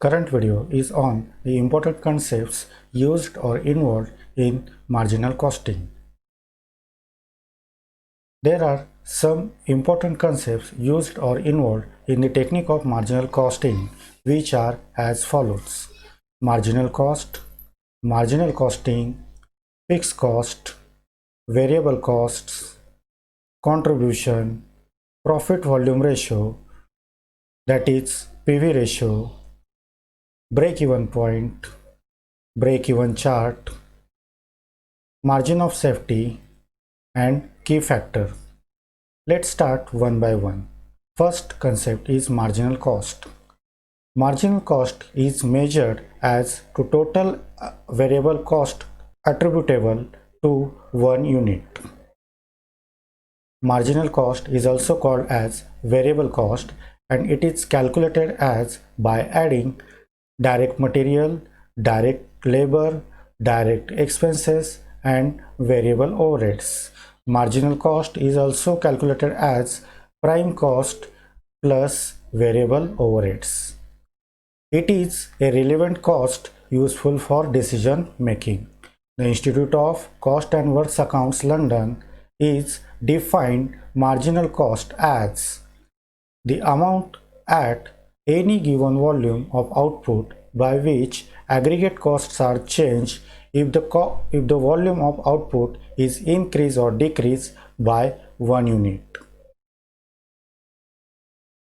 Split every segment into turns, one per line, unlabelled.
Current video is on the important concepts used or involved in marginal costing. There are some important concepts used or involved in the technique of marginal costing, which are as follows: marginal cost, marginal costing, fixed cost, variable costs, contribution, profit volume ratio, that is PV ratio, break-even point, break-even chart, margin of safety, and key factor. Let's start one by one. First concept is marginal cost. Marginal cost is measured as to total variable cost attributable to one unit. Marginal cost is also called as variable cost, and it is calculated as by adding direct material, direct labor, direct expenses, and variable overheads. Marginal cost is also calculated as prime cost plus variable overheads. It is a relevant cost useful for decision making. The Institute of Cost and Works Accounts, London, is defined marginal cost as the amount at any given volume of output by which aggregate costs are changed if the volume of output is increased or decreased by 1 unit.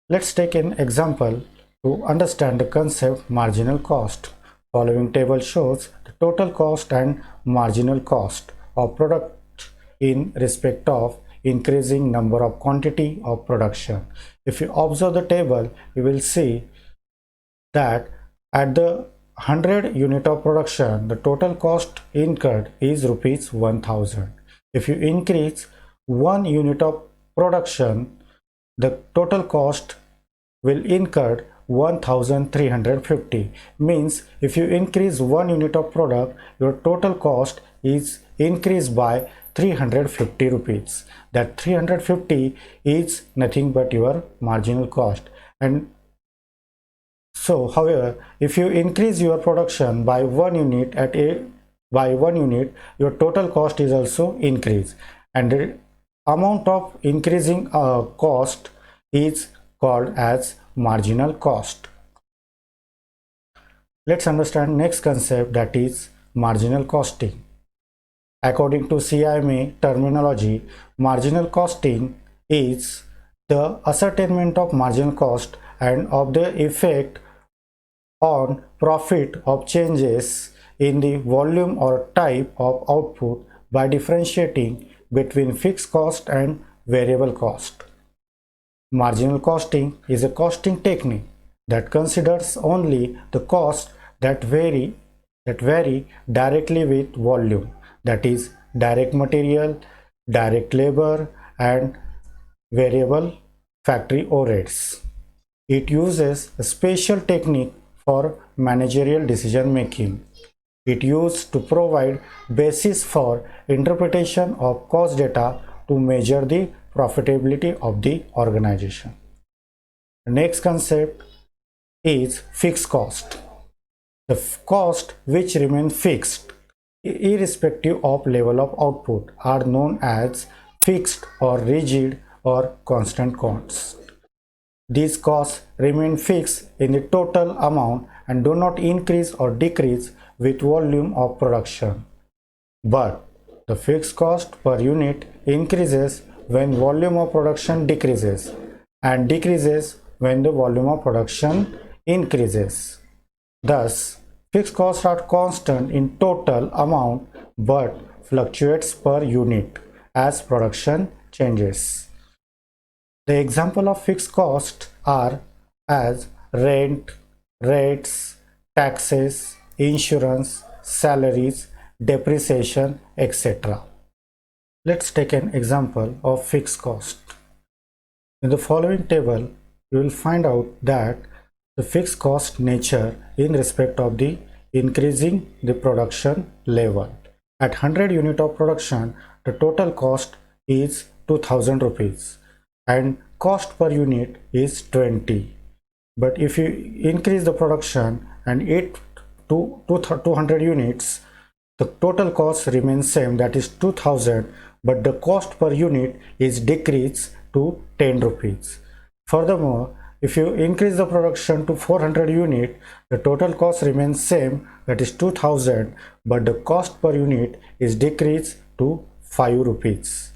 Let's take an example to understand the concept marginal cost. Following table shows the total cost and marginal cost of product in respect of increasing number of quantity of production. If you observe the table, you will see that at the 100 unit of production, the total cost incurred is rupees 1000. If you increase 1 unit of production, the total cost will incur 1350. Means if you increase 1 unit of product, your total cost is increased by 350 rupees. That 350 is nothing but your marginal cost. And so, however, if you increase your production by 1 unit your total cost is also increased, and the amount of increasing cost is called as marginal cost. Let's understand next concept, that is marginal costing. According to CIMA terminology, marginal costing is the ascertainment of marginal cost and of the effect on profit of changes in the volume or type of output by differentiating between fixed cost and variable cost. Marginal costing is a costing technique that considers only the costs that vary directly with volume, that is direct material, direct labor, and variable factory overheads. It uses a special technique for managerial decision making. It used to provide basis for interpretation of cost data to measure the profitability of the organization. The next concept is fixed cost. The cost which remain fixed irrespective of level of output are known as fixed or rigid or constant costs. These costs remain fixed in the total amount and do not increase or decrease with volume of production. But the fixed cost per unit increases when volume of production decreases and decreases when the volume of production increases. Thus, fixed costs are constant in total amount but fluctuates per unit as production changes. The example of fixed costs are as rent, rates, taxes, insurance, salaries, depreciation, etc. Let's take an example of fixed cost. In the following table, you will find out that the fixed cost nature in respect of the increasing the production level. At 100 unit of production, the total cost is 2000 rupees and cost per unit is 20. But if you increase the production and it to 200 units, the total cost remains same, that is 2000, but the cost per unit is decreased to 10 rupees. Furthermore, if you increase the production to 400 unit, the total cost remains same, that is 2000, but the cost per unit is decreased to 5 rupees.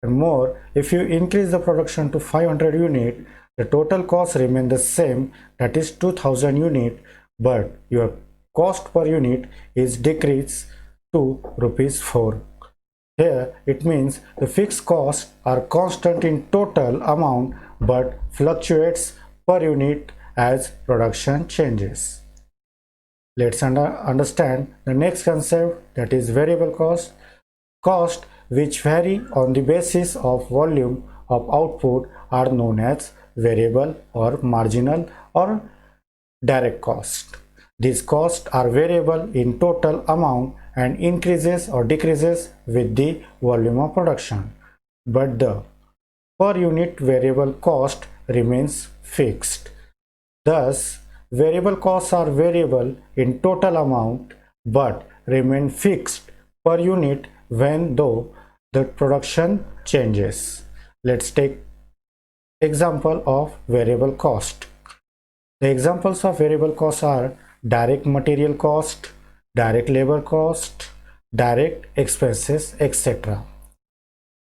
And more, if you increase the production to 500 unit, the total cost remains the same, that is 2000 unit, but your cost per unit is decreased to rupees 4. Here it means the fixed costs are constant in total amount but fluctuates per unit as production changes. Let's understand the next concept, that is variable cost. Cost which vary on the basis of volume of output are known as variable or marginal or direct cost. These costs are variable in total amount and increases or decreases with the volume of production, but the per unit variable cost remains fixed. Thus, variable costs are variable in total amount but remain fixed per unit when though the production changes. Let's take example of variable cost. The examples of variable costs are direct material cost, direct labor cost, direct expenses, etc.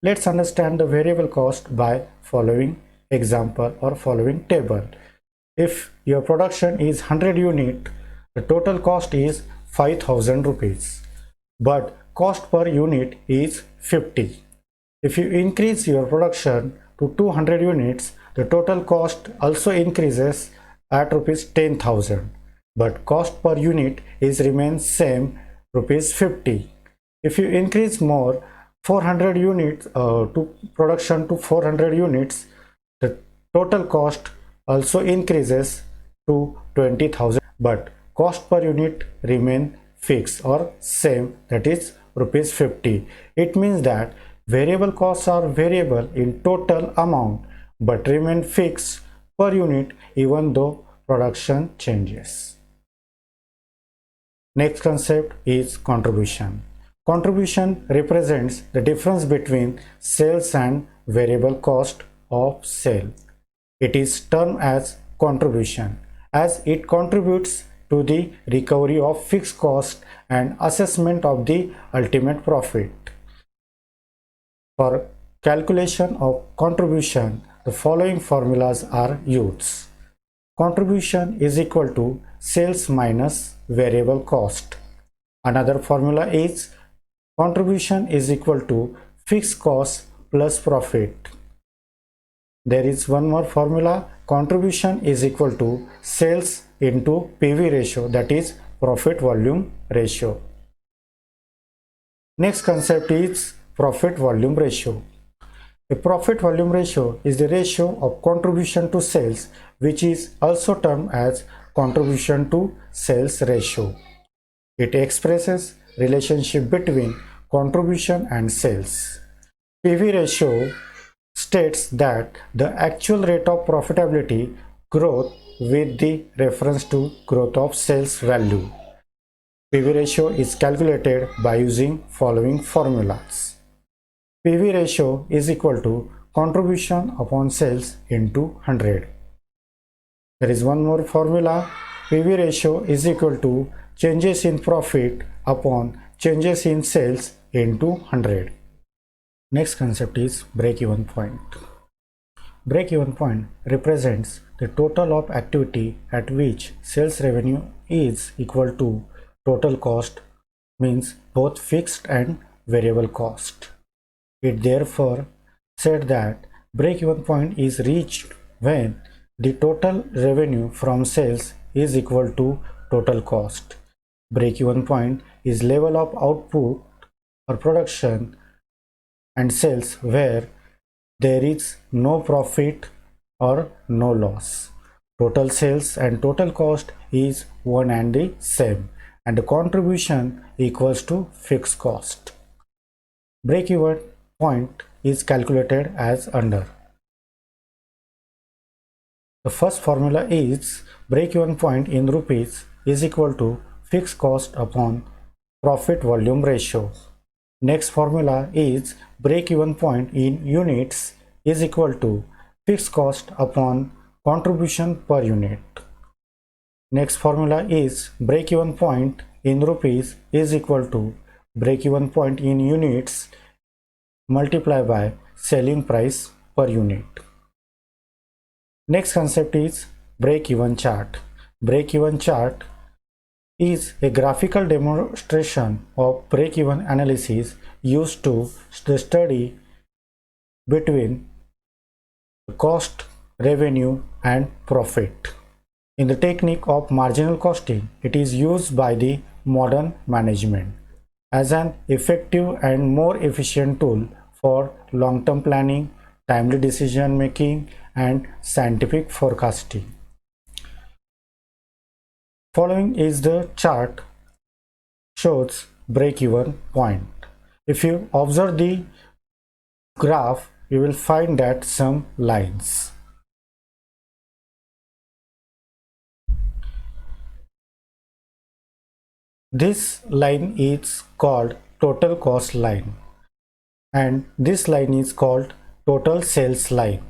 Let's understand the variable cost by following example or following table. If your production is 100 unit, the total cost is 5000 rupees, but cost per unit is 50. If you increase your production to 200 units, the total cost also increases at rupees 10,000, but cost per unit is remains same, rupees 50. If you increase more 400 units to production to 400 units, the total cost also increases to 20,000, but cost per unit remain fixed or same, that is rupees 50. It means that variable costs are variable in total amount but remain fixed per unit even though production changes. Next concept is contribution. Contribution represents the difference between sales and variable cost of sale. It is termed as contribution as it contributes to the recovery of fixed cost and assessment of the ultimate profit. For calculation of contribution, the following formulas are used. Contribution is equal to sales minus variable cost. Another formula is contribution is equal to fixed cost plus profit. There is one more formula, contribution is equal to sales into PV ratio, that is profit volume ratio. Next concept is profit volume ratio. A profit volume ratio is the ratio of contribution to sales, which is also termed as contribution to sales ratio. It expresses relationship between contribution and sales. PV ratio states that the actual rate of profitability growth with the reference to growth of sales value. PV ratio is calculated by using following formulas. PV ratio is equal to contribution upon sales into 100. There is one more formula, PV ratio is equal to changes in profit upon changes in sales into 100. Next concept is break-even point. Break-even point represents the total of activity at which sales revenue is equal to total cost, means both fixed and variable cost. It therefore said that break-even point is reached when the total revenue from sales is equal to total cost. Break-even point is level of output or production and sales where there is no profit or no loss. Total sales and total cost is one and the same, and the contribution equals to fixed cost. Break-even point is calculated as under. The first formula is break-even point in rupees is equal to fixed cost upon profit volume ratio. Next formula is break-even point in units is equal to fixed cost upon contribution per unit. Next formula is break-even point in rupees is equal to break-even point in units multiplied by selling price per unit. Next concept is break-even chart. Break-even chart is a graphical demonstration of break-even analysis used to study between cost, revenue, and profit. In the technique of marginal costing, it is used by the modern management as an effective and more efficient tool for long-term planning, timely decision making, and scientific forecasting. Following is the chart shows break-even point. If you observe the graph, you will find that some lines. This line is called total cost line, and this line is called total sales line.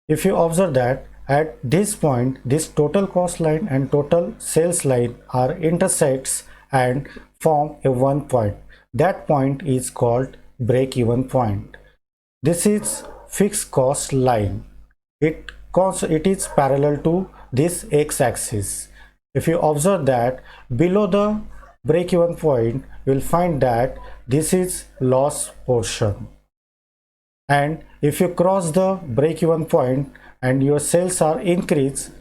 If you observe that at this point, this total cost line and total sales line are intersects and form a one point. That point is called break-even point. This is fixed cost line. It is parallel to this x-axis. If you observe that below the break-even point, you will find that this is loss portion. And if you cross the break-even point and your sales are increased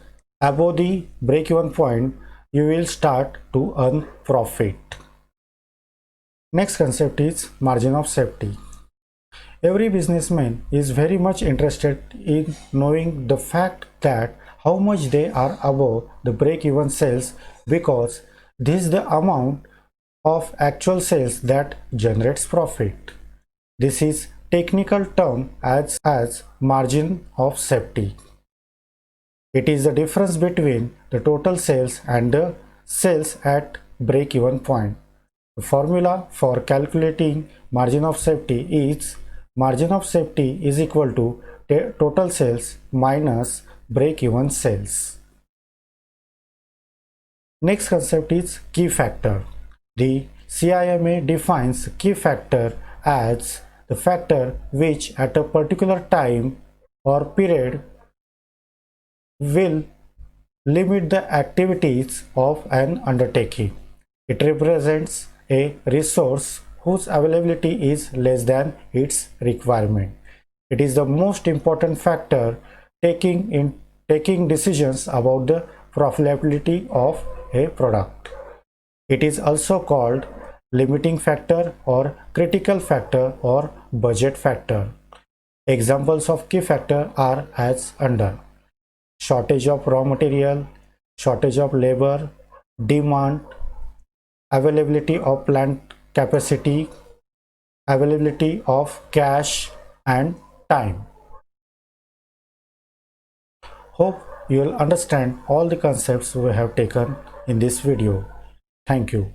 above the break-even point, you will start to earn profit. Next concept is margin of safety. Every businessman is very much interested in knowing the fact that how much they are above the break-even sales, because this is the amount of actual sales that generates profit. This is technical term as margin of safety. It is the difference between the total sales and the sales at break-even point. The formula for calculating margin of safety is margin of safety is equal to total sales minus break-even sales. Next concept is key factor. The CIMA defines key factor as the factor which at a particular time or period will limit the activities of an undertaking. It represents a resource whose availability is less than its requirement. It is the most important factor taking decisions about the profitability of a product. It is also called limiting factor or critical factor or budget factor. Examples of key factor are as under: shortage of raw material, shortage of labor, demand, availability of plant capacity, availability of cash, and time. Hope you will understand all the concepts we have taken in this video. Thank you.